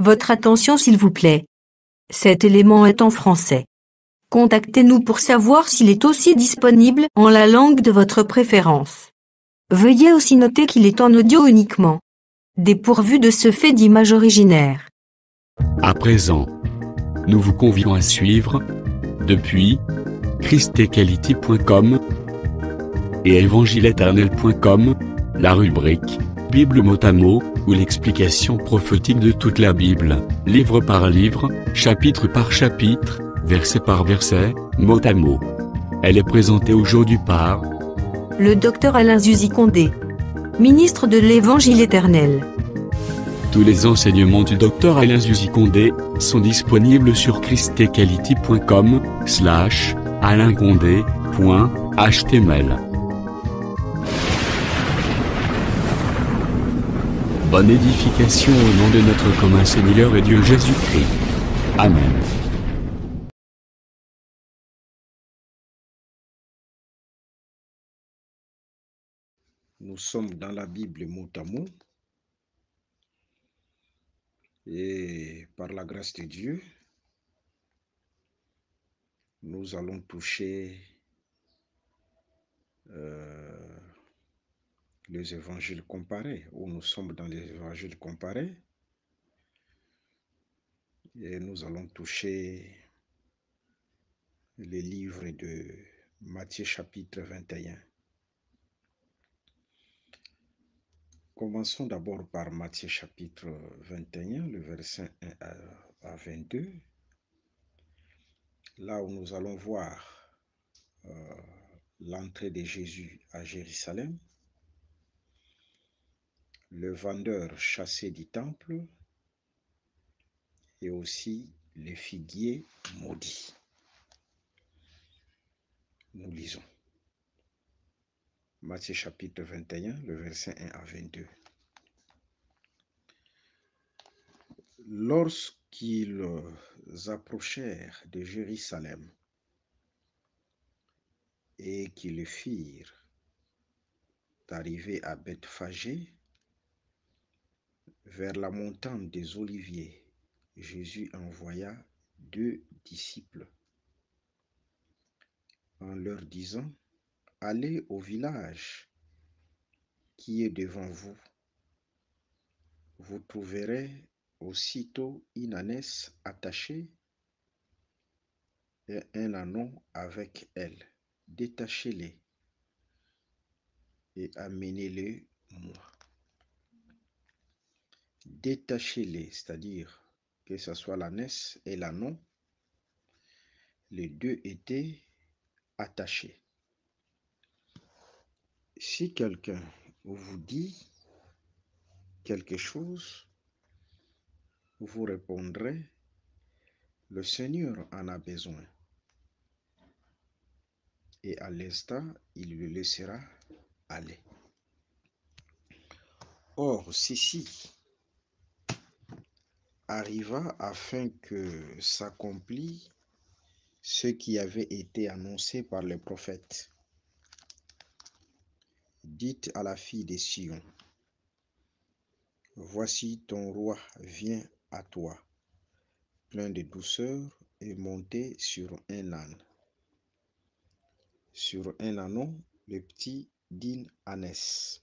Votre attention s'il vous plaît. Cet élément est en français. Contactez-nous pour savoir s'il est aussi disponible en la langue de votre préférence. Veuillez aussi noter qu'il est en audio uniquement, dépourvu de ce fait d'image originaire. À présent, nous vous convions à suivre, depuis christequality.com et evangileeternel.com, la rubrique Bible mot à mot, ou l'explication prophétique de toute la Bible, livre par livre, chapitre par chapitre, verset par verset, mot à mot. Elle est présentée aujourd'hui par le docteur Alain Zuzi Condé, ministre de l'Évangile éternel. Tous les enseignements du docteur Alain Zuzi Condé sont disponibles sur christequality.com/alaincondé.html. Bonne édification au nom de notre commun Seigneur et Dieu Jésus-Christ. Amen. Nous sommes dans la Bible mot à mot et par la grâce de Dieu, nous allons toucher les évangiles comparés, où nous sommes dans les évangiles comparés et nous allons toucher les livres de Matthieu chapitre 21. Commençons d'abord par Matthieu chapitre 21, le verset 1 à 22, là où nous allons voir l'entrée de Jésus à Jérusalem, le vendeur chassé du temple et aussi le figuier maudit. Nous lisons Matthieu chapitre 21, le verset 1 à 22. Lorsqu'ils approchèrent de Jérusalem et qu'ils firent arriver à Bethphagée, vers la montagne des Oliviers, Jésus envoya 2 disciples en leur disant: allez au village qui est devant vous. Vous trouverez aussitôt une ânesse attachée et un ânon avec elle. Détachez-les et amenez-les moi. Détachez-les, c'est-à-dire que ce soit l'ânesse et l'ânon, les deux étaient attachés. Si quelqu'un vous dit quelque chose, vous répondrez: le Seigneur en a besoin. Et à l'instant, il le laissera aller. Or, ceci arriva afin que s'accomplisse ce qui avait été annoncé par les prophètes. Dites à la fille de Sion: voici ton roi vient à toi, plein de douceur et monté sur un âne, sur un ânon, le petit d'une ânesse.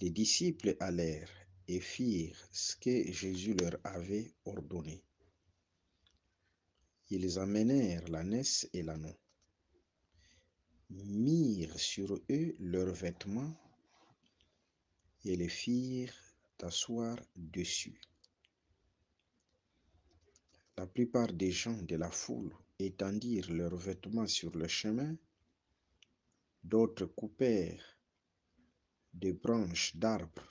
Les disciples allèrent et firent ce que Jésus leur avait ordonné. Ils amenèrent l'ânesse et l'ânon, mirent sur eux leurs vêtements et les firent asseoir dessus. La plupart des gens de la foule étendirent leurs vêtements sur le chemin, d'autres coupèrent des branches d'arbres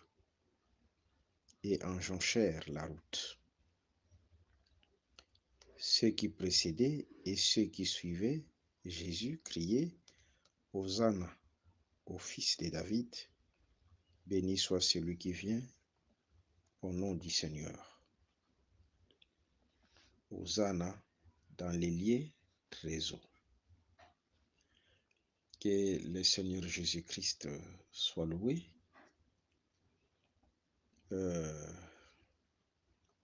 et enjonchèrent la route. Ceux qui précédaient et ceux qui suivaient Jésus criaient: Hosanna au fils de David, béni soit celui qui vient au nom du Seigneur. Hosanna dans les lieux très hauts. Que le Seigneur Jésus-Christ soit loué.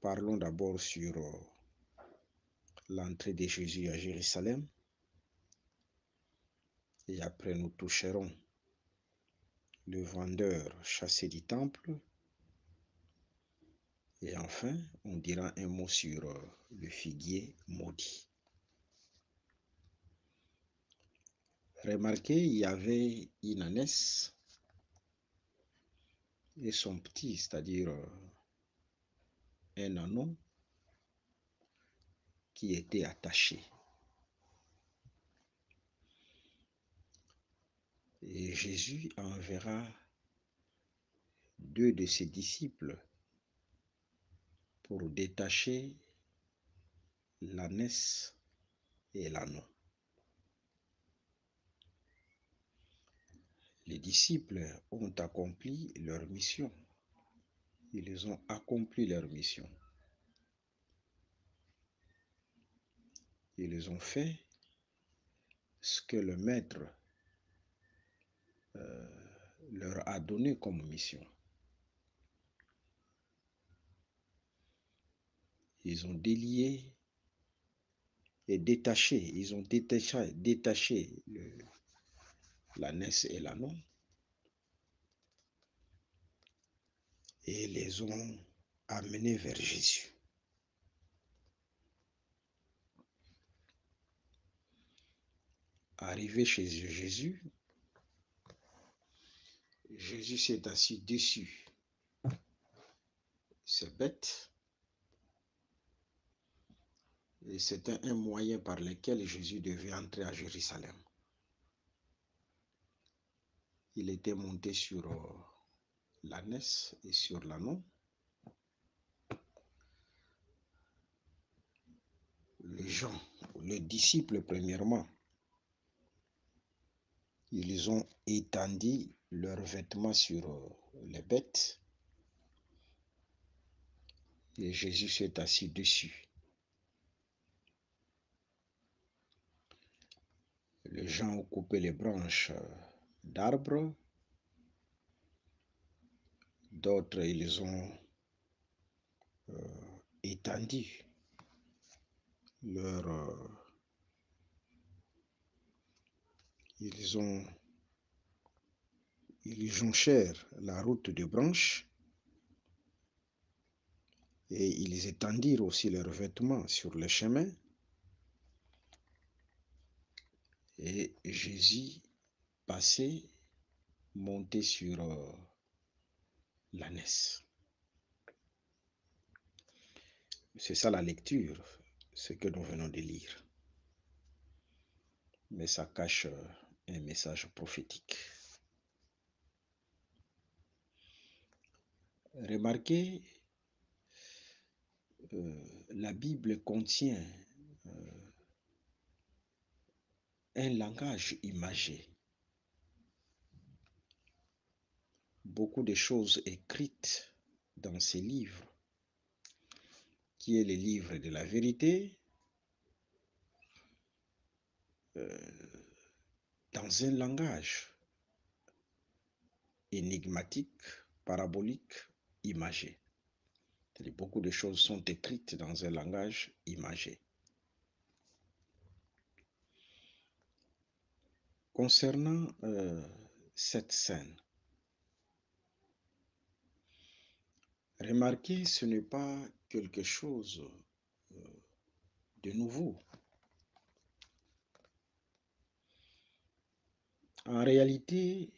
parlons d'abord sur l'entrée de Jésus à Jérusalem. Et après, nous toucherons le vendeur chassé du temple. Et enfin, on dira un mot sur le figuier maudit. Remarquez, il y avait une ânesse et son petit, c'est-à-dire un ânon qui était attaché. Et Jésus enverra 2 de ses disciples pour détacher l'ânesse et l'ânon. Les disciples ont accompli leur mission. Ils ont accompli leur mission. Ils ont fait ce que le maître leur a donné comme mission. Ils ont délié et détaché, ils ont détaché l'ânesse et l'ânon et les ont amenés vers Jésus. Arrivé chez Jésus, Jésus s'est assis dessus ces bêtes et c'était un moyen par lequel Jésus devait entrer à Jérusalem. Il était monté sur l'ânesse et sur l'ânon. Les gens, les disciples premièrement, ils ont étendu leurs vêtements sur les bêtes et Jésus s'est assis dessus. Les gens ont coupé les branches d'arbres, d'autres ils ont étendu ils jonchèrent la route de branches et ils étendirent aussi leurs vêtements sur le chemin. Et Jésus passait, monté sur l'ânesse. C'est ça la lecture, ce que nous venons de lire. Mais ça cache un message prophétique. Remarquez, la Bible contient un langage imagé. Beaucoup de choses écrites dans ces livres, qui est le livre de la vérité, dans un langage énigmatique, parabolique, imagé. Beaucoup de choses sont écrites dans un langage imagé. Concernant cette scène, remarquez, ce n'est pas quelque chose de nouveau. En réalité,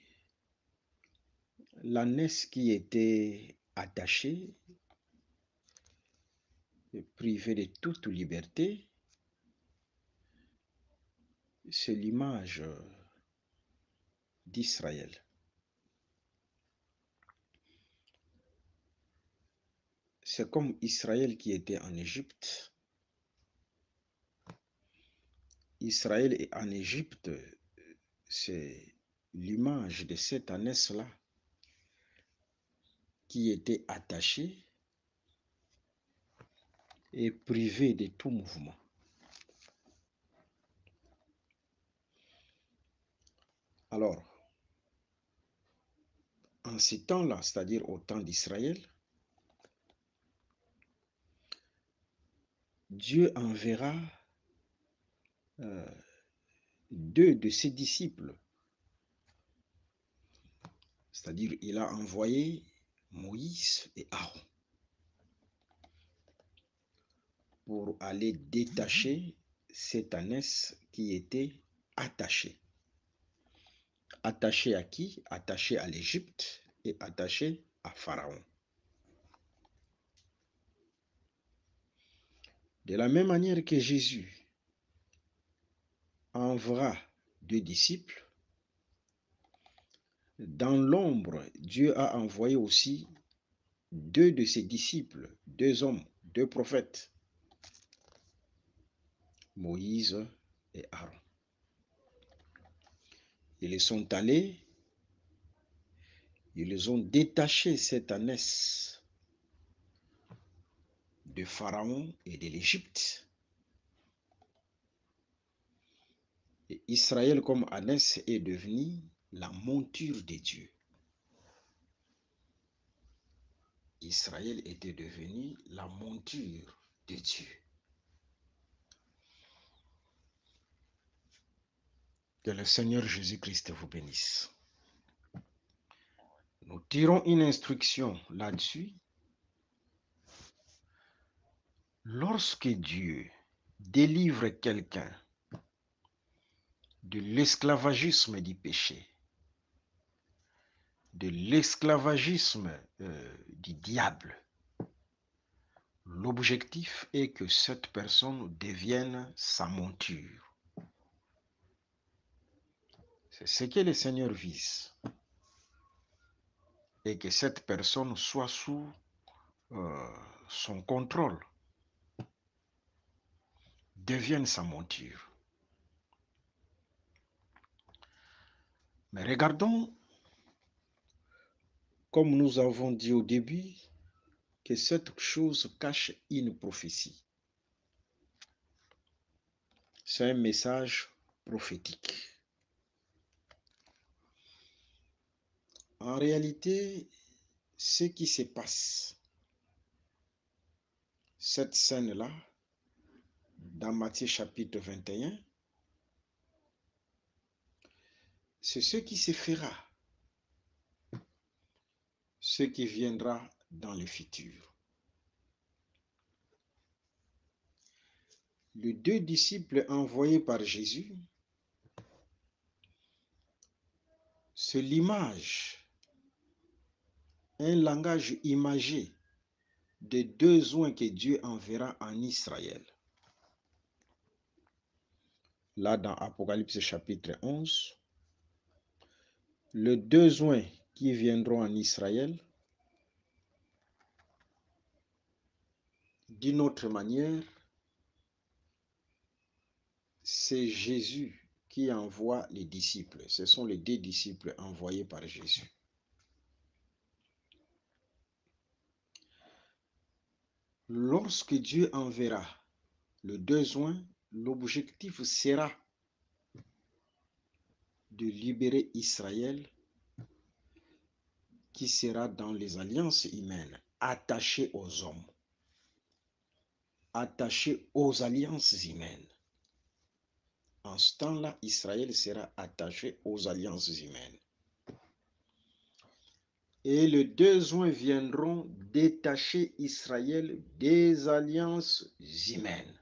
l'ânesse qui était attachée, privée de toute liberté, c'est l'image d'Israël. C'est comme Israël qui était en Égypte. Israël est en Égypte, c'est l'image de cette ânesse-là qui était attachée et privée de tout mouvement. Alors, en ces temps-là, c'est-à-dire au temps d'Israël, Dieu enverra deux de ses disciples. C'est-à-dire, il a envoyé Moïse et Aaron pour aller détacher cette ânesse qui était attachée. Attachée à qui? Attachée à l'Égypte et attachée à Pharaon. De la même manière que Jésus enverra deux disciples, dans l'ombre, Dieu a envoyé aussi deux de ses disciples, deux hommes, deux prophètes, Moïse et Aaron. Ils sont allés, ils ont détaché cette ânesse de Pharaon et de l'Égypte. Et Israël comme ânesse est devenu la monture de Dieu. Israël était devenu la monture de Dieu. Que le Seigneur Jésus-Christ vous bénisse. Nous tirons une instruction là-dessus. Lorsque Dieu délivre quelqu'un de l'esclavagisme du péché, de l'esclavagisme du diable, l'objectif est que cette personne devienne sa monture. C'est ce que le Seigneur vise. Et que cette personne soit sous son contrôle, devienne sa monture. Mais regardons, comme nous avons dit au début, que cette chose cache une prophétie. C'est un message prophétique. En réalité, ce qui se passe, cette scène-là, dans Matthieu chapitre 21, c'est ce qui se fera, ce qui viendra dans le futur. Les deux disciples envoyés par Jésus, c'est l'image, un langage imagé des deux oins que Dieu enverra en Israël. Là, dans Apocalypse chapitre 11, les deux oins qui viendront en Israël, d'une autre manière, c'est Jésus qui envoie les disciples. Ce sont les deux disciples envoyés par Jésus. Lorsque Dieu enverra les deux oins, l'objectif sera de libérer Israël qui sera dans les alliances humaines, attaché aux hommes, attaché aux alliances humaines. En ce temps-là, Israël sera attaché aux alliances humaines. Et les deux oins viendront détacher Israël des alliances humaines.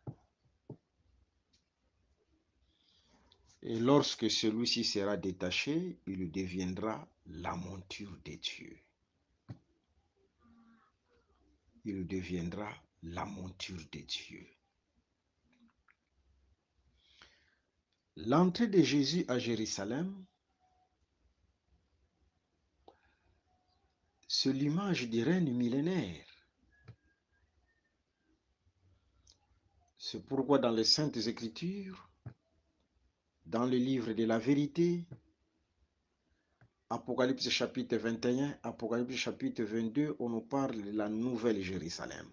Et lorsque celui-ci sera détaché, il deviendra la monture de Dieu. Il deviendra la monture de Dieu. L'entrée de Jésus à Jérusalem, c'est l'image du règne millénaire. C'est pourquoi dans les Saintes Écritures, dans le livre de la vérité, Apocalypse chapitre 21, Apocalypse chapitre 22, on nous parle de la nouvelle Jérusalem.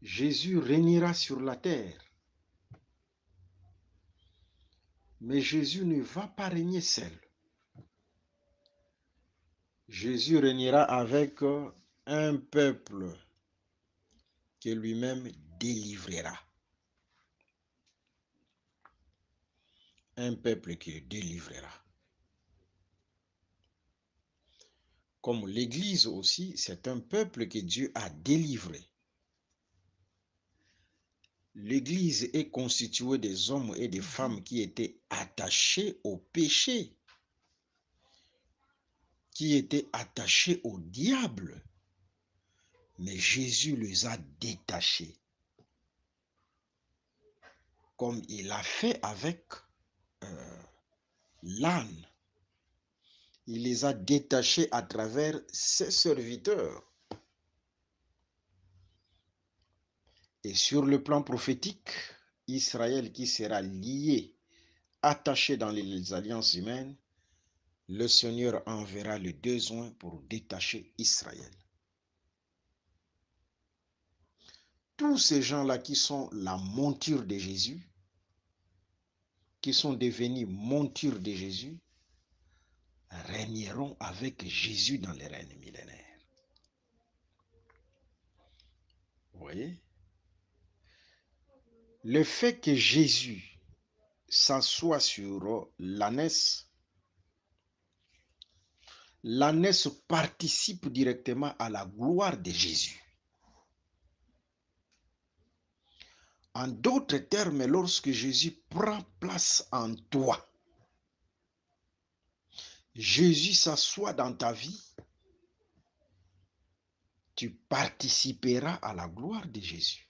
Jésus régnera sur la terre. Mais Jésus ne va pas régner seul. Jésus régnera avec un peuple que lui-même délivrera. Un peuple qui le délivrera. Comme l'Église aussi, c'est un peuple que Dieu a délivré. L'Église est constituée des hommes et des femmes qui étaient attachés au péché, qui étaient attachés au diable. Mais Jésus les a détachés, comme il a fait avec l'âne. Il les a détachés à travers ses serviteurs. Et sur le plan prophétique, Israël qui sera lié, attaché dans les alliances humaines, le Seigneur enverra le besoin pour détacher Israël. Tous ces gens-là qui sont la monture de Jésus, qui sont devenus montures de Jésus, régneront avec Jésus dans les règnes millénaires. Vous voyez? Le fait que Jésus s'assoit sur l'ânesse, l'ânesse participe directement à la gloire de Jésus. En d'autres termes, lorsque Jésus prend place en toi, Jésus s'assoit dans ta vie, tu participeras à la gloire de Jésus.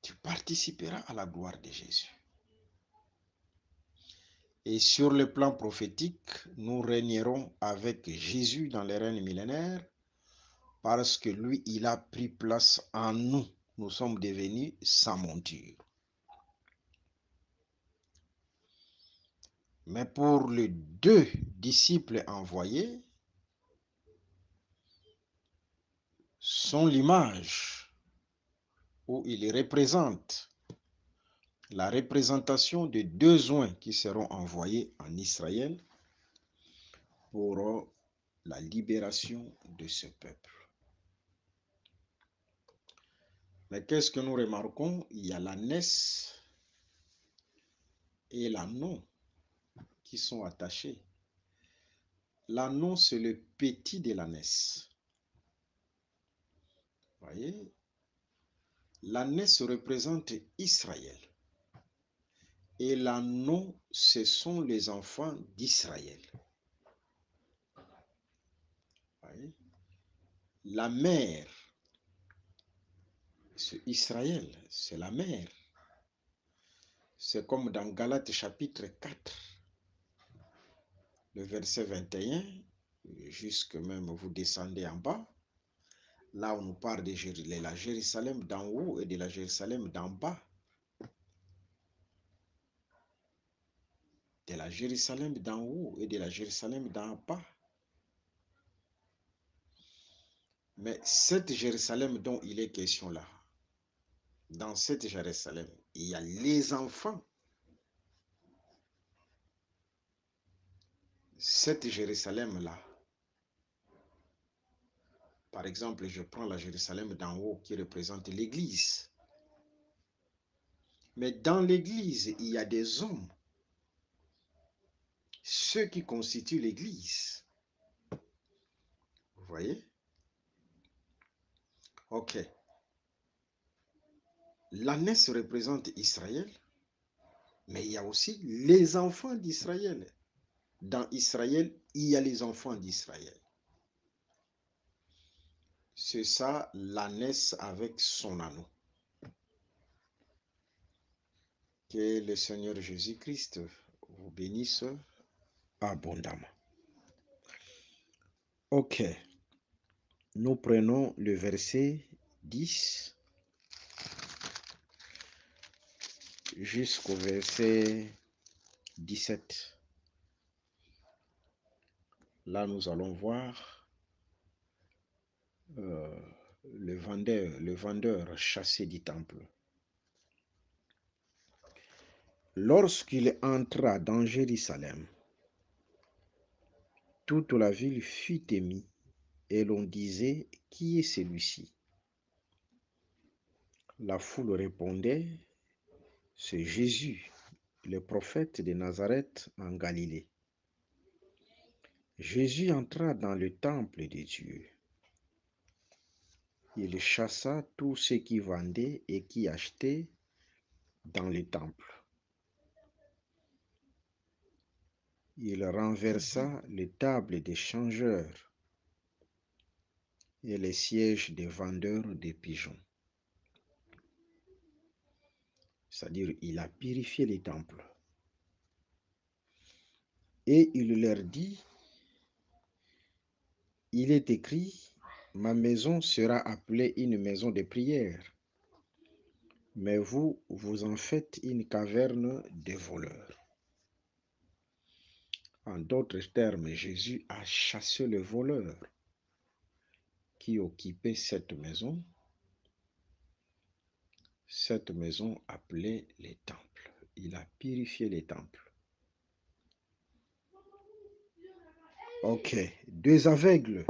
Tu participeras à la gloire de Jésus. Et sur le plan prophétique, nous régnerons avec Jésus dans les règnes millénaires parce que lui, il a pris place en nous. Nous sommes devenus sa monture. Mais pour les deux disciples envoyés, sont l'image où ils représentent la représentation de deux oins qui seront envoyés en Israël pour la libération de ce peuple. Mais qu'est-ce que nous remarquons? Il y a l'ânesse et l'ânon qui sont attachés. L'ânon, c'est le petit de l'ânesse. Vous voyez? L'ânesse représente Israël. Et l'ânon, ce sont les enfants d'Israël. La mère, c'est Israël, c'est la mère. C'est comme dans Galates chapitre 4, le verset 21, jusque même vous descendez en bas. Là, on nous parle de la Jérusalem d'en haut et de la Jérusalem d'en bas. De la Jérusalem d'en haut et de la Jérusalem d'en bas. Mais cette Jérusalem dont il est question là, dans cette Jérusalem, il y a les enfants. Cette Jérusalem-là, par exemple, je prends la Jérusalem d'en haut qui représente l'Église. Mais dans l'Église, il y a des hommes, ceux qui constituent l'Église. Vous voyez? Ok. L'ânesse représente Israël, mais il y a aussi les enfants d'Israël. Dans Israël, il y a les enfants d'Israël. C'est ça l'ânesse avec son anneau. Que le Seigneur Jésus-Christ vous bénisse abondamment. Ok. Nous prenons le verset 10 jusqu'au verset 17. Là, nous allons voir le vendeur chassé du temple. Lorsqu'il entra dans Jérusalem, toute la ville fut émue, et l'on disait, qui est celui-ci? La foule répondait, c'est Jésus, le prophète de Nazareth en Galilée. Jésus entra dans le temple de Dieu. Il chassa tous ceux qui vendaient et qui achetaient dans le temple. Il renversa les tables des changeurs et les sièges des vendeurs de pigeons. C'est-à-dire, il a purifié les temples. Et il leur dit, il est écrit, ma maison sera appelée une maison de prière, mais vous, vous en faites une caverne de voleurs. En d'autres termes, Jésus a chassé le voleur qui occupait cette maison appelée les temples. Il a purifié les temples. Ok, deux aveugles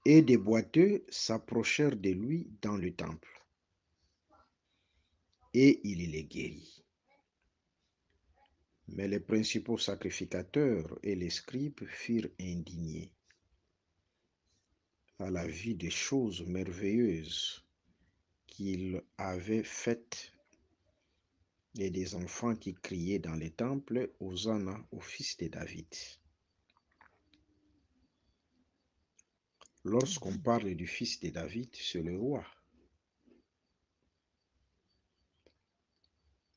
et des boiteux s'approchèrent de lui dans le temple, et il les guérit. Mais les principaux sacrificateurs et les scribes furent indignés à la vue des choses merveilleuses qu'il avait faites et des enfants qui criaient dans les temples, Hosanna au fils de David. Lorsqu'on parle du fils de David, c'est le roi.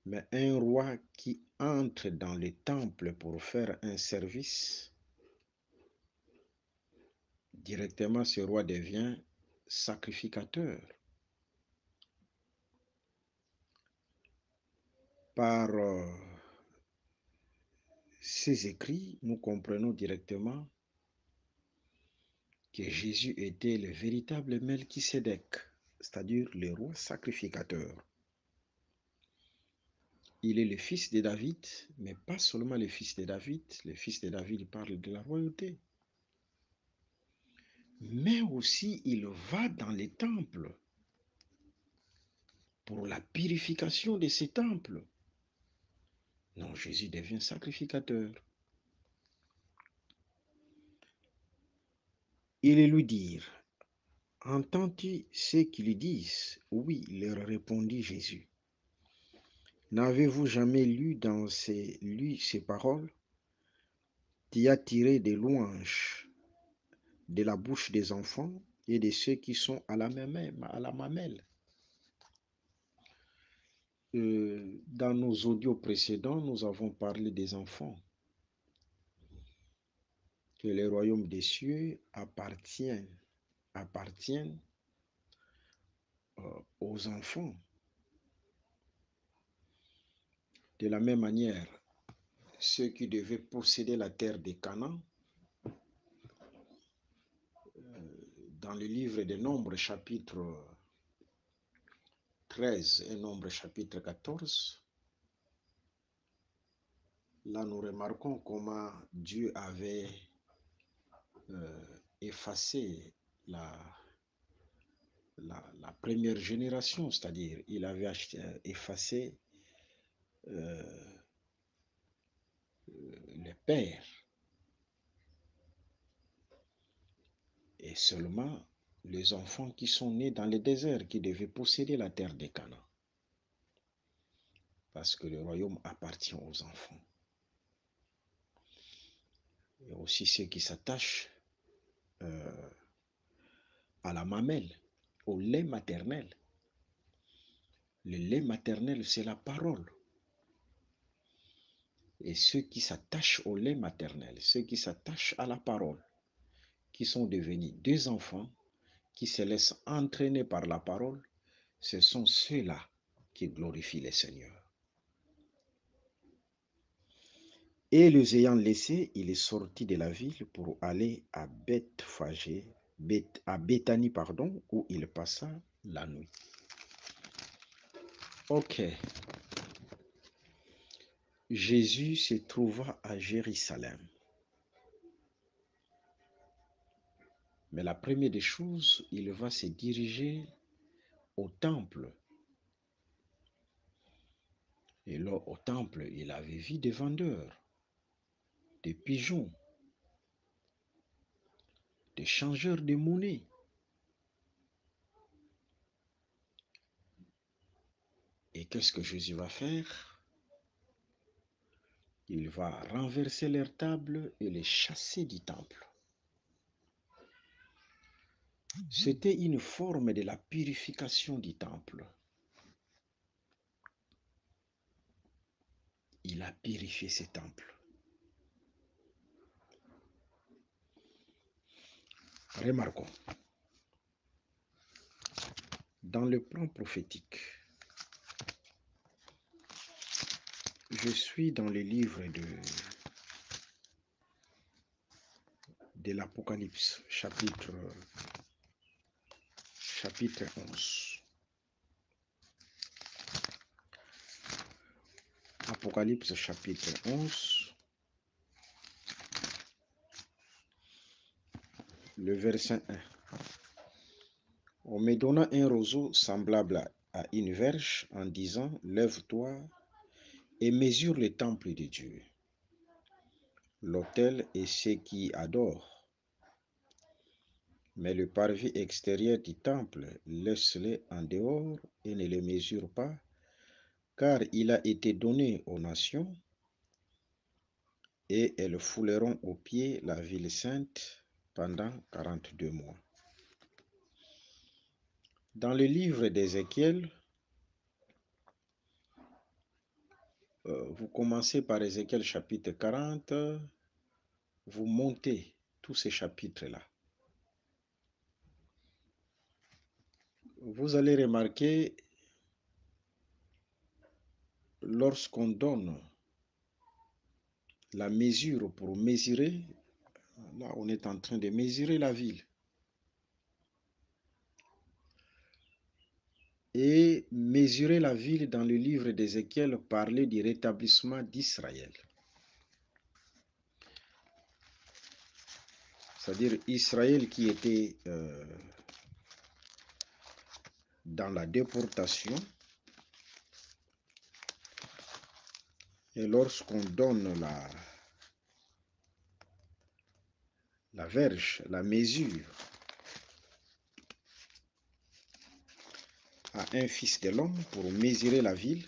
Mais un roi qui entre dans les temples pour faire un service, directement ce roi devient sacrificateur. Par ces écrits, nous comprenons directement que Jésus était le véritable Melchisédek, c'est-à-dire le roi sacrificateur. Il est le fils de David, mais pas seulement le fils de David. Le fils de David parle de la royauté. Mais aussi, il va dans les temples pour la purification de ces temples. Non, Jésus devient sacrificateur. Ils lui dirent, entends-tu ce qu'ils disent? Oui, leur répondit Jésus. N'avez-vous jamais lu ces paroles? Tu as tiré des louanges de la bouche des enfants et de ceux qui sont à la mamelle. Dans nos audios précédents, nous avons parlé des enfants. Que le royaume des cieux appartiennent aux enfants. De la même manière, ceux qui devaient posséder la terre de Canaan, dans le livre des Nombres, chapitre 13 et Nombres, chapitre 14, là nous remarquons comment Dieu avait effacé la première génération, c'est-à-dire il avait effacé les pères, et seulement les enfants qui sont nés dans le désert qui devaient posséder la terre de Canaan. Parce que le royaume appartient aux enfants. Et aussi ceux qui s'attachent à la mamelle, au lait maternel. Le lait maternel, c'est la parole. Et ceux qui s'attachent au lait maternel, ceux qui s'attachent à la parole, qui sont devenus des enfants, qui se laissent entraîner par la parole, ce sont ceux-là qui glorifient le Seigneur. Et les ayant laissés, il est sorti de la ville pour aller à Béthanie, où il passa la nuit. Ok. Jésus se trouva à Jérusalem. Mais la première des choses, il va se diriger au temple. Et là, au temple, il avait vu des vendeurs, des pigeons, des changeurs de monnaie. Et qu'est-ce que Jésus va faire? Il va renverser leurs tables et les chasser du temple. C'était une forme de la purification du temple. Il a purifié ce temple. Remarquons, dans le plan prophétique, je suis dans le livre de l'Apocalypse, chapitre 11. Apocalypse chapitre 11, le verset 1. On me donna un roseau semblable à une verge en disant, lève-toi et mesure le temple de Dieu, l'autel et ceux qui adorent. Mais le parvis extérieur du temple, laisse-les en dehors et ne les mesure pas, car il a été donné aux nations, et elles fouleront aux pieds la ville sainte pendant 42 mois. Dans le livre d'Ézéchiel, vous commencez par Ézéchiel chapitre 40, vous montez tous ces chapitres-là. Vous allez remarquer, lorsqu'on donne la mesure pour mesurer, là on est en train de mesurer la ville. Et mesurer la ville dans le livre d'Ézéchiel parlait du rétablissement d'Israël. C'est-à-dire Israël qui était dans la déportation. Et lorsqu'on donne la verge, la mesure à un fils de l'homme pour mesurer la ville,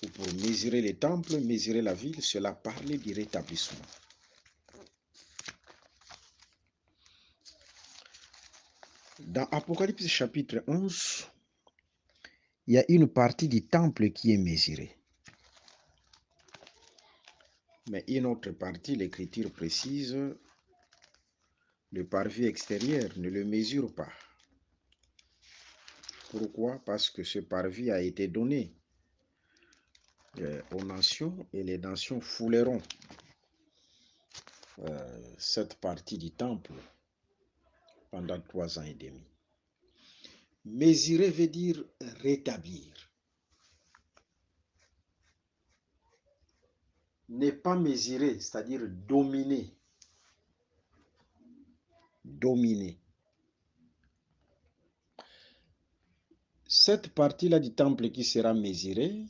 ou pour mesurer les temples, mesurer la ville, cela parlait du rétablissement. Dans Apocalypse chapitre 11, il y a une partie du temple qui est mesurée. Mais une autre partie, l'Écriture précise, le parvis extérieur ne le mesure pas. Pourquoi? Parce que ce parvis a été donné aux nations et les nations fouleront cette partie du temple pendant 3 ans et demi. Mesurer veut dire rétablir. Ne pas mesurer, c'est-à-dire dominer. Dominer. Cette partie-là du temple qui sera mesurée,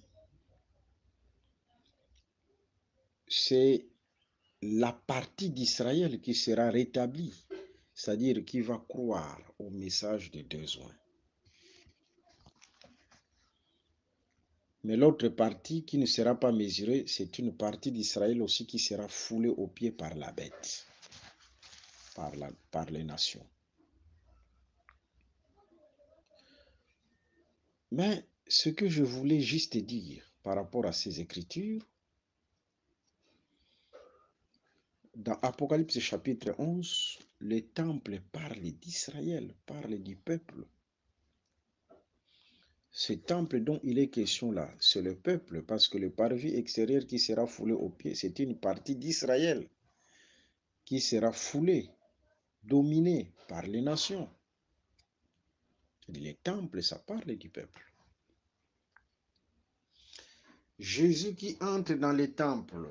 c'est la partie d'Israël qui sera rétablie, c'est-à-dire qui va croire au message de besoin. Mais l'autre partie qui ne sera pas mesurée, c'est une partie d'Israël aussi qui sera foulée aux pieds par la bête, par les nations. Mais ce que je voulais juste dire par rapport à ces écritures, dans Apocalypse chapitre 11, le temple parle d'Israël, parle du peuple. Ce temple dont il est question là, c'est le peuple, parce que le parvis extérieur qui sera foulé aux pieds, c'est une partie d'Israël qui sera foulée, dominée par les nations. Les temples, ça parle du peuple. Jésus qui entre dans les temples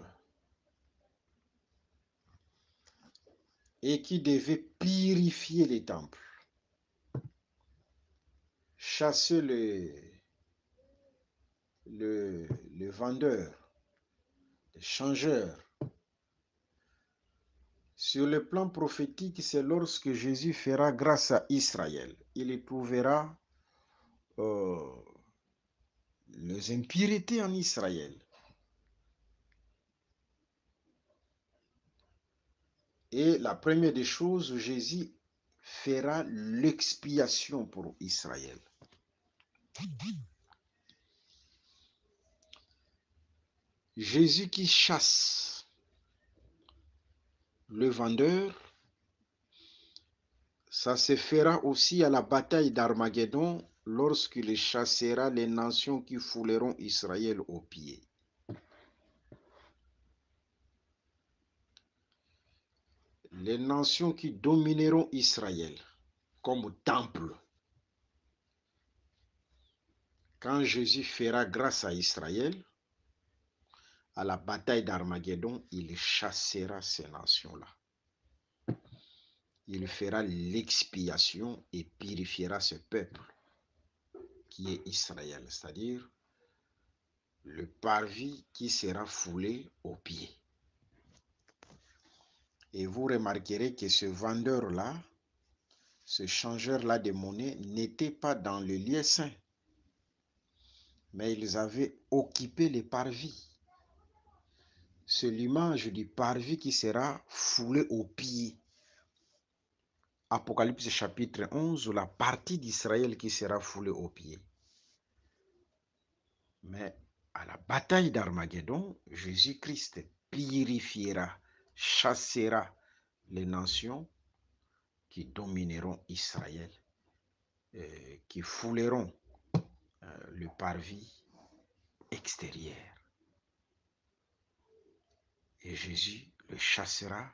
et qui devait purifier les temples, chasser le vendeur, le changeur. Sur le plan prophétique, c'est lorsque Jésus fera grâce à Israël. Il y trouvera les impuretés en Israël. Et la première des choses, Jésus fera l'expiation pour Israël. Jésus qui chasse le vendeur, ça se fera aussi à la bataille d'Armageddon lorsqu'il chassera les nations qui fouleront Israël aux pieds. Les nations qui domineront Israël comme temple. Quand Jésus fera grâce à Israël, à la bataille d'Armageddon, il chassera ces nations-là. Il fera l'expiation et purifiera ce peuple qui est Israël, c'est-à-dire le parvis qui sera foulé aux pieds. Et vous remarquerez que ce vendeur-là, ce changeur-là de monnaie n'était pas dans le lieu saint, mais ils avaient occupé les parvis. C'est l'image du parvis qui sera foulé aux pieds. Apocalypse chapitre 11, la partie d'Israël qui sera foulée aux pieds. Mais à la bataille d'Armageddon, Jésus-Christ purifiera, chassera les nations qui domineront Israël, qui fouleront le parvis extérieur. Et Jésus le chassera,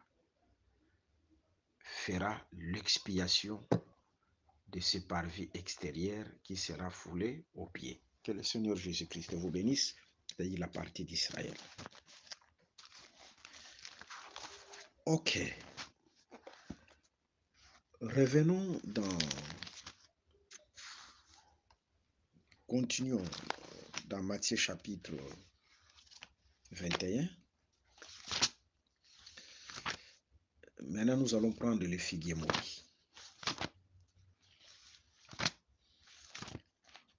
fera l'expiation de ce parvis extérieur qui sera foulé aux pieds. Que le Seigneur Jésus-Christ vous bénisse, c'est-à-dire la partie d'Israël. Ok. Revenons continuons dans Matthieu chapitre 21. Maintenant, nous allons prendre le figuier maudit.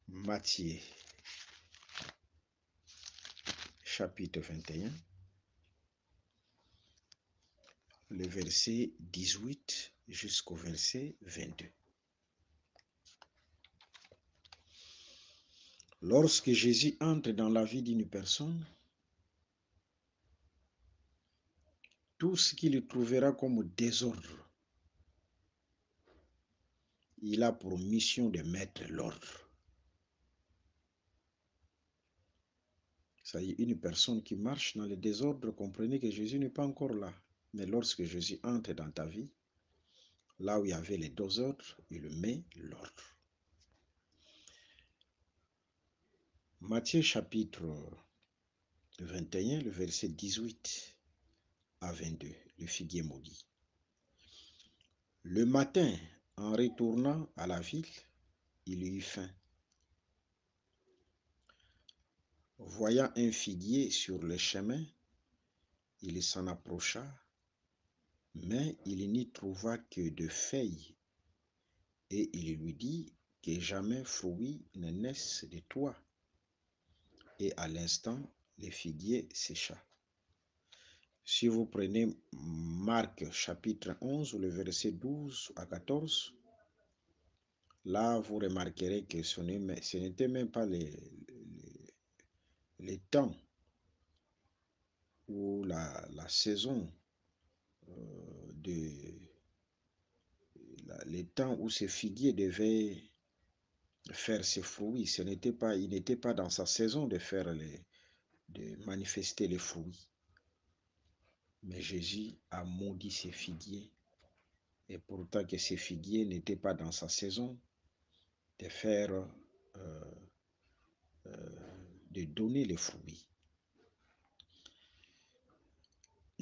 Matthieu chapitre 21, le verset 18 jusqu'au verset 22. Lorsque Jésus entre dans la vie d'une personne, tout ce qu'il trouvera comme désordre, il a pour mission de mettre l'ordre. C'est-à-dire une personne qui marche dans le désordre, comprenez que Jésus n'est pas encore là. Mais lorsque Jésus entre dans ta vie, là où il y avait les désordres, il met l'ordre. Matthieu chapitre 21, le verset 18 à 22, le figuier maudit. Le matin, en retournant à la ville, il eut faim. Voyant un figuier sur le chemin, il s'en approcha, mais il n'y trouva que de feuilles, et il lui dit que jamais fruit ne naisse de toi. Et à l'instant, le figuier sécha. Si vous prenez Marc chapitre 11, le verset 12 à 14, là vous remarquerez que ce n'était même pas les temps ou la saison les temps où ce figuier devait faire ses fruits. Il n'était pas dans sa saison de manifester les fruits. Mais Jésus a maudit ces figuiers. Et pourtant que ces figuiers n'étaient pas dans sa saison de de donner les fruits.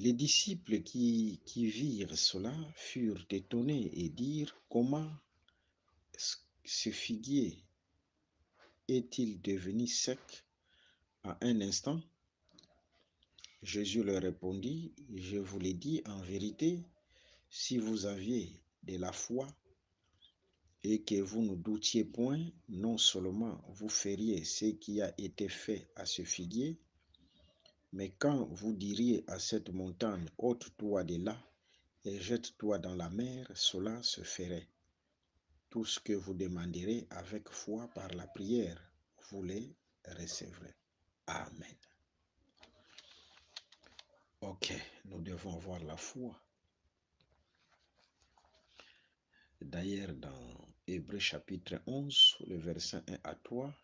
Les disciples qui virent cela furent étonnés et dirent, comment ce figuier est-il devenu sec à un instant? Jésus leur répondit, je vous l'ai dit en vérité, si vous aviez de la foi et que vous ne doutiez point, non seulement vous feriez ce qui a été fait à ce figuier, mais quand vous diriez à cette montagne, ôte-toi de là et jette-toi dans la mer, cela se ferait. Tout ce que vous demanderez avec foi par la prière, vous les recevrez. Amen. Ok, nous devons avoir la foi. D'ailleurs, dans Hébreux chapitre 11, le verset 1 à 3,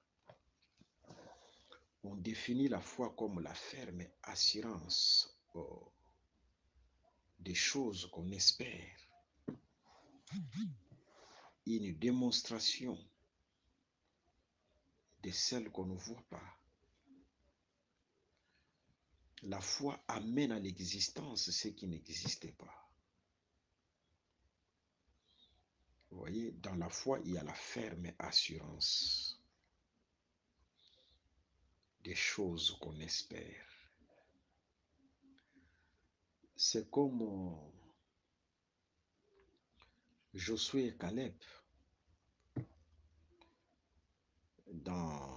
on définit la foi comme la ferme assurance des choses qu'on espère, une démonstration de celles qu'on ne voit pas. La foi amène à l'existence ce qui n'existait pas. Vous voyez, dans la foi, il y a la ferme assurance des choses qu'on espère. C'est comme Josué et Caleb dans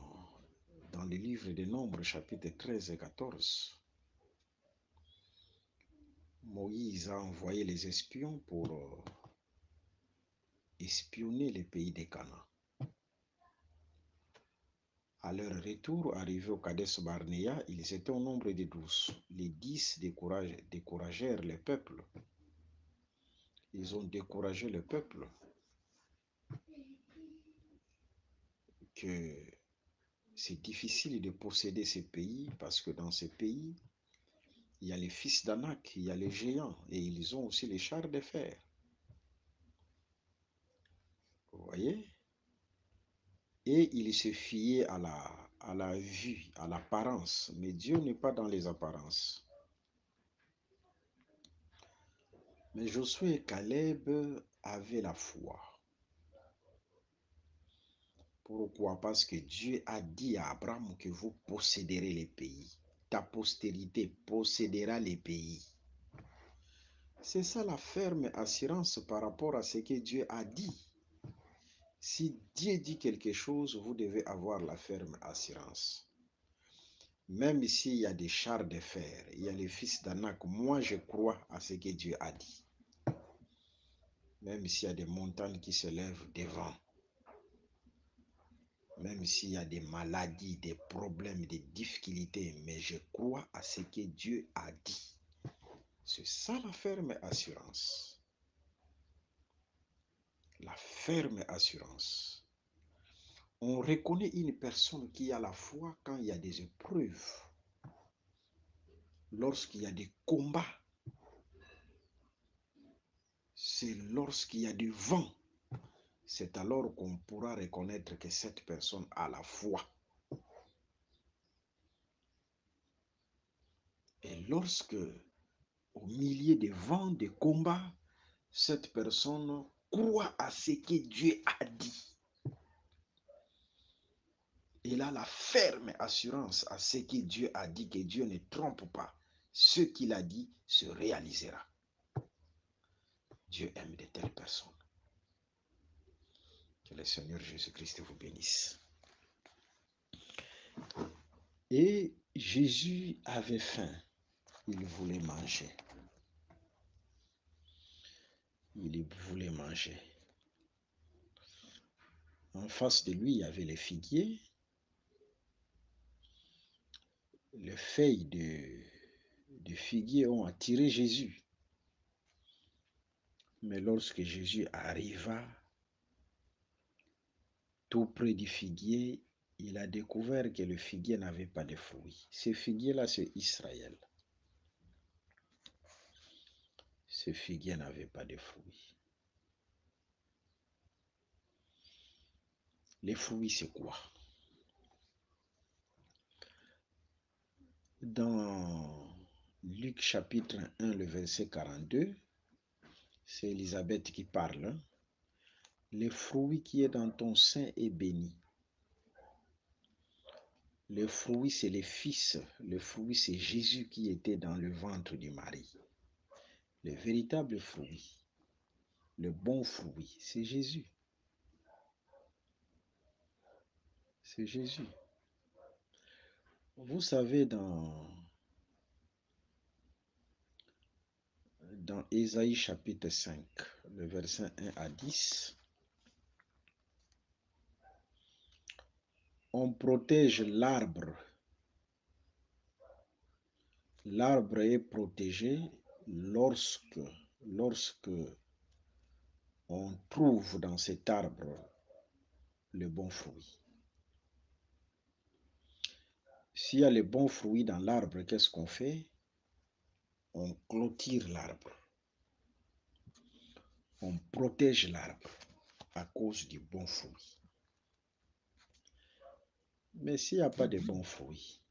le livre des Nombres, chapitre 13 et 14. Moïse a envoyé les espions pour espionner les pays des Canaan. À leur retour, arrivés au Kadesh Barnéa, ils étaient au nombre de 12. Les 10 découragèrent le peuple. Ils ont découragé le peuple que c'est difficile de posséder ces pays parce que dans ces pays, il y a les fils d'Anak, il y a les géants et ils ont aussi les chars de fer. Vous voyez? Et ils se fiaient à la vue, à l'apparence. Mais Dieu n'est pas dans les apparences. Mais Josué et Caleb avaient la foi. Pourquoi? Parce que Dieu a dit à Abraham que vous posséderez les pays. Ta postérité possédera les pays. C'est ça la ferme assurance par rapport à ce que Dieu a dit. Si Dieu dit quelque chose, vous devez avoir la ferme assurance. Même s'il y a des chars de fer, il y a les fils d'Anak, moi je crois à ce que Dieu a dit. Même s'il y a des montagnes qui se lèvent devant, même s'il y a des maladies, des problèmes, des difficultés, mais je crois à ce que Dieu a dit. C'est ça la ferme assurance. La ferme assurance. On reconnaît une personne qui a la foi quand il y a des épreuves, lorsqu'il y a des combats, c'est lorsqu'il y a du vent. C'est alors qu'on pourra reconnaître que cette personne a la foi. Et lorsque, au milieu des vents, des combats, cette personne croit à ce que Dieu a dit. Il a la ferme assurance à ce que Dieu a dit, que Dieu ne trompe pas. Ce qu'il a dit se réalisera. Dieu aime de telles personnes. Que le Seigneur Jésus-Christ vous bénisse. Et Jésus avait faim. Il voulait manger. Il voulait manger. En face de lui, il y avait les figuiers. Les feuilles de figuier ont attiré Jésus. Mais lorsque Jésus arriva tout près du figuier, il a découvert que le figuier n'avait pas de fruits. Ce figuier-là, c'est Israël. Ce figuier n'avait pas de fruits. Les fruits, c'est quoi? Dans Luc chapitre 1, le verset 42. C'est Élisabeth qui parle. Le fruit qui est dans ton sein est béni. Le fruit, c'est le Fils. Le fruit, c'est Jésus qui était dans le ventre de Marie. Le véritable fruit, le bon fruit, c'est Jésus. C'est Jésus. Vous savez, dans Ésaïe chapitre 5, le verset 1 à 10, on protège l'arbre. L'arbre est protégé lorsque on trouve dans cet arbre le bon fruit. S'il y a le bon fruit dans l'arbre, qu'est-ce qu'on fait? On clôture l'arbre. On protège l'arbre à cause du bon fruit. Mais s'il n'y a pas de bon fruit,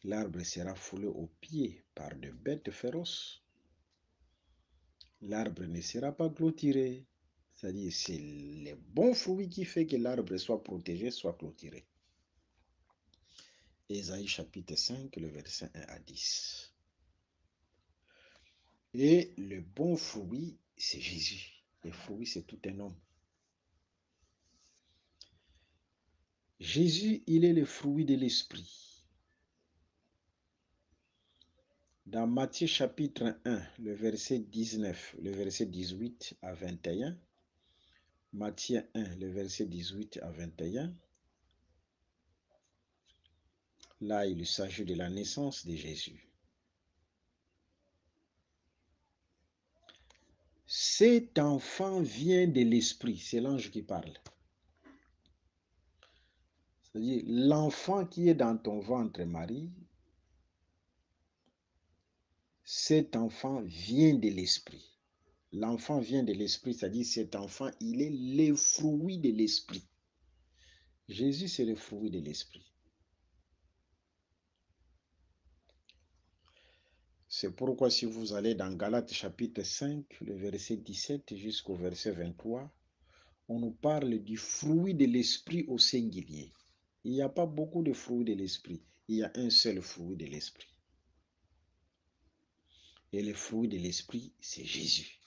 l'arbre sera foulé aux pieds par de bêtes féroces. L'arbre ne sera pas clôturé. C'est-à-dire, c'est le bon fruit qui fait que l'arbre soit protégé, soit clôturé. Ésaïe chapitre 5, le verset 1 à 10. Et le bon fruit, c'est Jésus. Le fruit, c'est tout un homme. Jésus, il est le fruit de l'esprit. Dans Matthieu chapitre 1, le verset 19, le verset 18 à 21, Matthieu 1, le verset 18 à 21, là, il s'agit de la naissance de Jésus. Cet enfant vient de l'esprit, c'est l'ange qui parle. C'est-à-dire, l'enfant qui est dans ton ventre, Marie, cet enfant vient de l'esprit. L'enfant vient de l'esprit, c'est-à-dire cet enfant, il est le fruit de l'esprit. Jésus, c'est le fruit de l'esprit. C'est pourquoi si vous allez dans Galates chapitre 5, le verset 17 jusqu'au verset 23, on nous parle du fruit de l'esprit au singulier. Il n'y a pas beaucoup de fruits de l'esprit. Il y a un seul fruit de l'esprit. Et le fruit de l'esprit, c'est Jésus.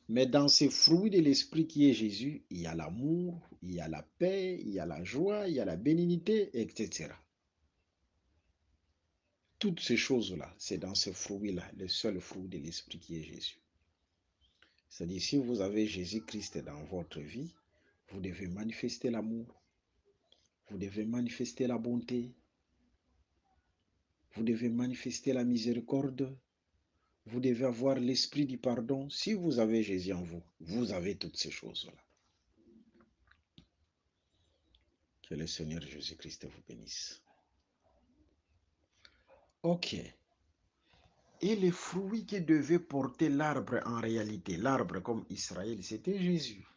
Mais dans ces fruits de l'esprit qui est Jésus, il y a l'amour, il y a la paix, il y a la joie, il y a la bénignité, etc. Toutes ces choses-là, c'est dans ce fruit-là, le seul fruit de l'esprit qui est Jésus. C'est-à-dire, si vous avez Jésus-Christ dans votre vie, vous devez manifester l'amour, vous devez manifester la bonté, vous devez manifester la miséricorde, vous devez avoir l'esprit du pardon. Si vous avez Jésus en vous, vous avez toutes ces choses-là. Que le Seigneur Jésus-Christ vous bénisse. Ok. Et les fruits que devait porter l'arbre en réalité, l'arbre comme Israël, c'était Jésus.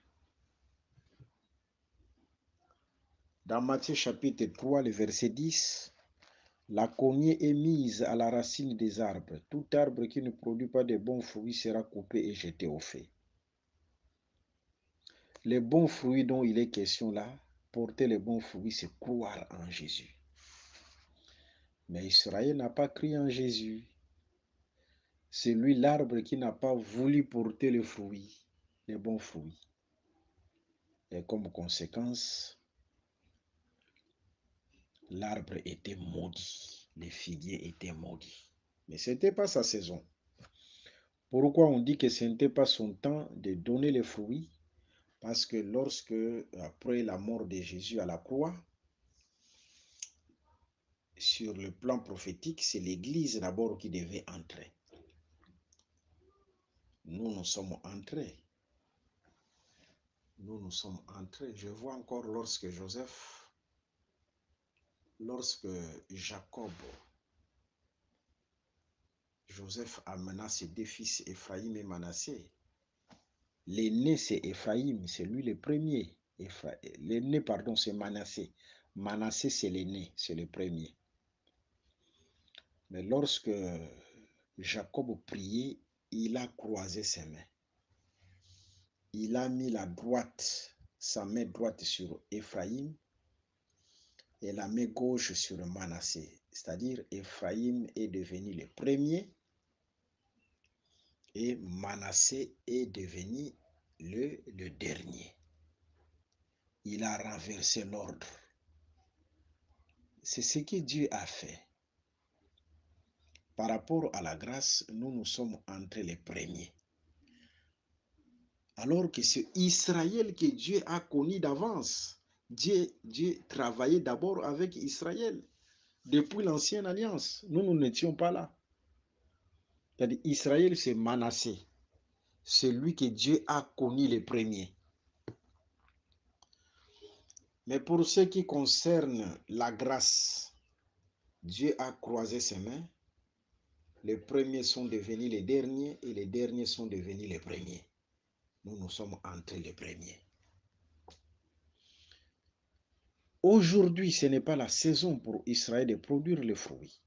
Dans Matthieu chapitre 3, le verset 10, la cognée est mise à la racine des arbres. Tout arbre qui ne produit pas de bons fruits sera coupé et jeté au feu. Les bons fruits dont il est question là, porter les bons fruits, c'est croire en Jésus. Mais Israël n'a pas cru en Jésus. C'est lui l'arbre qui n'a pas voulu porter le fruit, les bons fruits. Et comme conséquence, l'arbre était maudit, les figuiers étaient maudits. Mais ce n'était pas sa saison. Pourquoi on dit que ce n'était pas son temps de donner les fruits? Parce que lorsque, après la mort de Jésus à la croix, sur le plan prophétique, c'est l'Église d'abord qui devait entrer. Nous sommes entrés. Nous sommes entrés. Je vois encore lorsque Joseph amena ses deux fils, Ephraïm et Manassé. L'aîné, c'est Ephraïm, c'est lui le premier. L'aîné, pardon, c'est Manassé. Manassé, c'est l'aîné, c'est le premier. Mais lorsque Jacob priait, il a croisé ses mains. Il a mis sa main droite sur Éphraïm et la main gauche sur Manassé. C'est-à-dire, Éphraïm est devenu le premier et Manassé est devenu le dernier. Il a renversé l'ordre. C'est ce que Dieu a fait. Par rapport à la grâce, nous sommes entre les premiers. Alors que c'est Israël que Dieu a connu d'avance. Dieu travaillait d'abord avec Israël. Depuis l'ancienne alliance, nous n'étions pas là. C'est-à-dire, Israël, c'est Manassé. C'est lui que Dieu a connu le premier. Mais pour ce qui concerne la grâce, Dieu a croisé ses mains. Les premiers sont devenus les derniers et les derniers sont devenus les premiers. Nous sommes entre les premiers. Aujourd'hui, ce n'est pas la saison pour Israël de produire le fruit.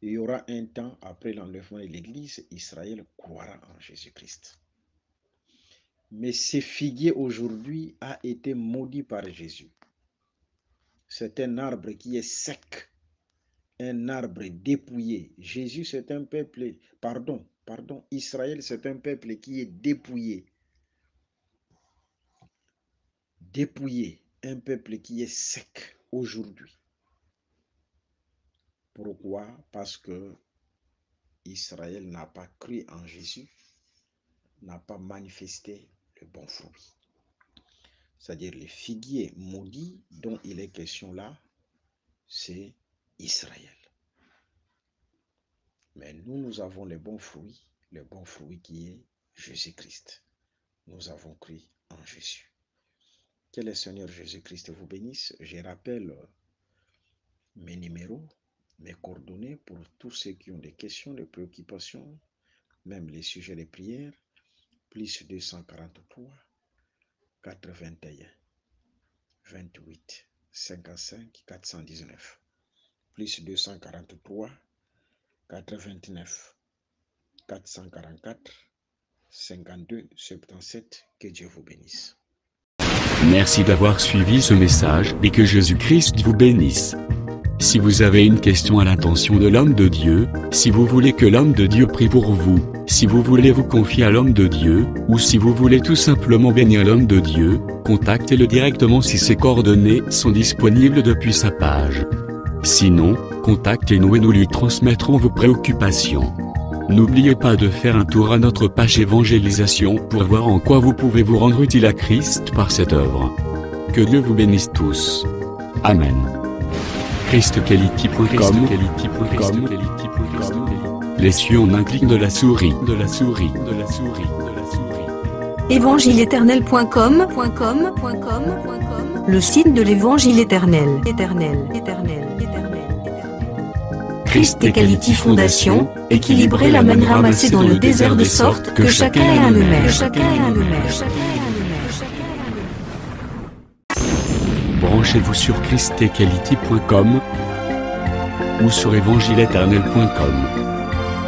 Il y aura un temps après l'enlèvement de l'Église, Israël croira en Jésus-Christ. Mais ce figuier aujourd'hui a été maudit par Jésus. C'est un arbre qui est sec, un arbre dépouillé. Jésus, c'est un peuple, Israël, c'est un peuple qui est dépouillé. Dépouillé, un peuple qui est sec aujourd'hui. Pourquoi? Parce que Israël n'a pas cru en Jésus, n'a pas manifesté le bon fruit. C'est-à-dire le figuier maudit dont il est question là, c'est Israël. Mais nous avons le bon fruit qui est Jésus-Christ. Nous avons cru en Jésus. Que le Seigneur Jésus-Christ vous bénisse. Je rappelle mes numéros, mes coordonnées pour tous ceux qui ont des questions, des préoccupations, même les sujets de prière, plus 243 81 28 55 419, plus 243 89 444 52 77. Que Dieu vous bénisse. Merci d'avoir suivi ce message et que Jésus-Christ vous bénisse. Si vous avez une question à l'intention de l'homme de Dieu, si vous voulez que l'homme de Dieu prie pour vous, si vous voulez vous confier à l'homme de Dieu, ou si vous voulez tout simplement bénir l'homme de Dieu, contactez-le directement si ses coordonnées sont disponibles depuis sa page. Sinon, contactez-nous et nous lui transmettrons vos préoccupations. N'oubliez pas de faire un tour à notre page évangélisation pour voir en quoi vous pouvez vous rendre utile à Christ par cette œuvre. Que Dieu vous bénisse tous. Amen. ChristQuality.com. Les cieux en un clic de la souris. Évangile-éternel.com, le site de l'Évangile éternel. Christ et Quality Fondation, équilibrer la manne ramassée dans le désert de sorte que chacun ait un maire. Branchez-vous sur ChristEquality.com ou sur évangile-éternel.com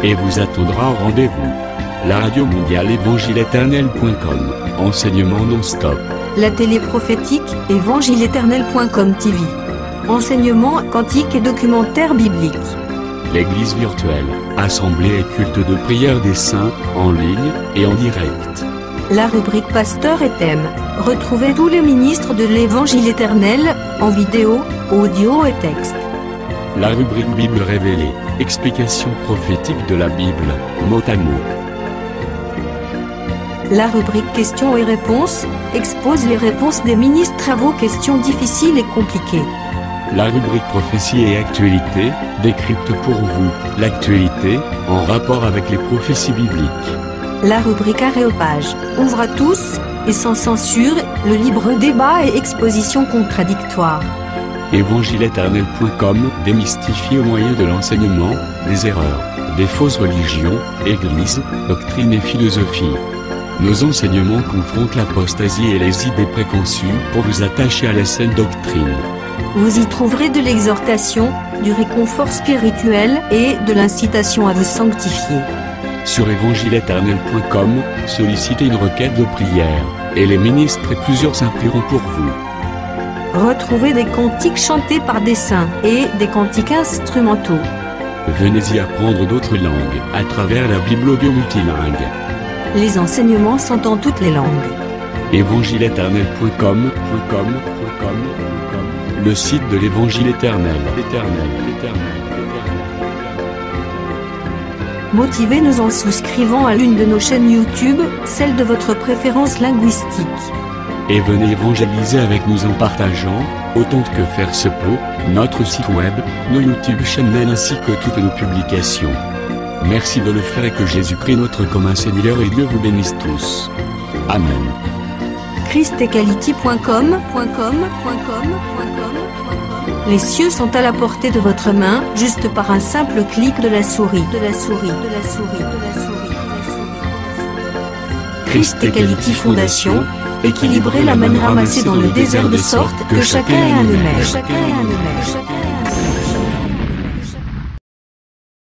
et vous attendra au rendez-vous. La radio mondiale évangile-éternel.com, enseignement non-stop. La télé prophétique, évangile-éternel.com TV. Enseignement quantique et documentaire biblique. L'église virtuelle, assemblée et culte de prière des saints, en ligne et en direct. La rubrique Pasteur et thème. Retrouvez tous les ministres de l'Évangile éternel, en vidéo, audio et texte. La rubrique Bible révélée, explication prophétique de la Bible, mot à mot. La rubrique Questions et réponses, expose les réponses des ministres à vos questions difficiles et compliquées. La rubrique Prophétie et actualité, décrypte pour vous, l'actualité, en rapport avec les prophéties bibliques. La rubrique Aréopage, ouvre à tous, et sans censure, le libre débat et exposition contradictoire. Évangile-éternel.com démystifie au moyen de l'enseignement, des erreurs, des fausses religions, églises, doctrines et philosophies. Nos enseignements confrontent l'apostasie et les idées préconçues pour vous attacher à la saine doctrine. Vous y trouverez de l'exhortation, du réconfort spirituel et de l'incitation à vous sanctifier. Sur évangile-éternel.com, sollicitez une requête de prière, et les ministres et plusieurs saints prieront pour vous. Retrouvez des cantiques chantés par des saints et des cantiques instrumentaux. Venez y apprendre d'autres langues à travers la Bible audio multilingue. Les enseignements sont en toutes les langues. évangile-éternel.com, le site de l'Évangile éternel. Motivez-nous en souscrivant à l'une de nos chaînes YouTube, celle de votre préférence linguistique. Et venez évangéliser avec nous en partageant, autant que faire se peut, notre site web, nos YouTube channels ainsi que toutes nos publications. Merci de le faire et que Jésus-Christ notre commun Seigneur et Dieu vous bénisse tous. Amen. christequality.com. Les cieux sont à la portée de votre main, juste par un simple clic de la souris. Christ Equality Fondation, équilibrer la manne ramassée dans le désert de sorte que chacun ait un aimère.